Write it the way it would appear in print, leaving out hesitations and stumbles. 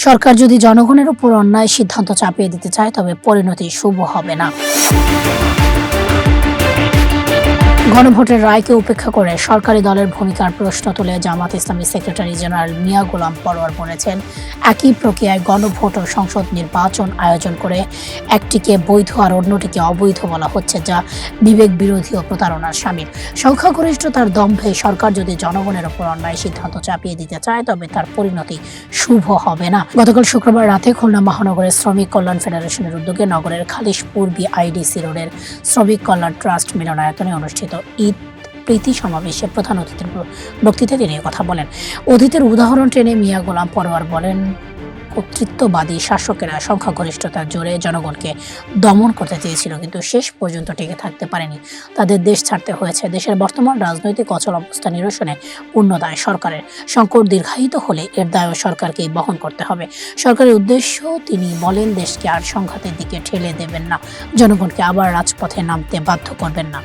সরকার যদি জনগণের উপর অন্যায় সিদ্ধান্ত চাপিয়ে দিতে চায় তবে পরিণতি শুভ হবে না। গণভোটের রায়কে উপেক্ষা করে সরকারি দলের ভূমিকার প্রশ্ন তুলে জামাত ইসলামী সেক্রেটারি জেনারেল মিয়া গোলাম পরোয়ার বলেছেন, একই প্রক্রিয়ায় গণভোট ও সংসদ নির্বাচন আয়োজন করে একটিকে বৈধ আর অন্যটিকে অবৈধ বলা হচ্ছে, যা বিবেক বিরোধী ও প্রতারণার শামিল। সংখ্যাগরিষ্ঠতার দম্ভে সরকার যদি জনগণের উপর অন্যায় সিদ্ধান্ত চাপিয়ে দিতে চায় তবে তার পরিণতি শুভ হবে না। গতকাল শুক্রবার রাতে খুলনা মহানগরের শ্রমিক কল্যাণ ফেডারেশনের উদ্যোগে নগরের খালিশপুর বিআইডিসি রোডের শ্রমিক কল্যাণ ট্রাস্ট মিলনায়তনে অনুষ্ঠিত ঈদ প্রীতি সমাবেশে প্রধান অতিথির বক্তৃতায় তিনি কথা বলেন। অতীতের উদাহরণ টেনে মিয়া গোলাম পরোয়ার বলেন, কর্তৃত্ববাদী শাসকেরা সংখ্যাগরিষ্ঠতার জোরে জনগণকে দমন করতে চেয়েছিল, কিন্তু শেষ পর্যন্ত টিকে থাকতে পারেনি। তাদের দেশ ছাড়তে হয়েছে। দেশের বর্তমান রাজনৈতিক অচল অবস্থা নিরসনে পূর্ণ দায় সরকারের। সংকট দীর্ঘায়িত হলে এর দায়ও সরকারকেই বহন করতে হবে। সরকারের উদ্দেশ্য, তিনি বলেন, দেশকে আর সংঘাতের দিকে ঠেলে দেবেন না, জনগণকে আবার রাজপথে নামতে বাধ্য করবেন না।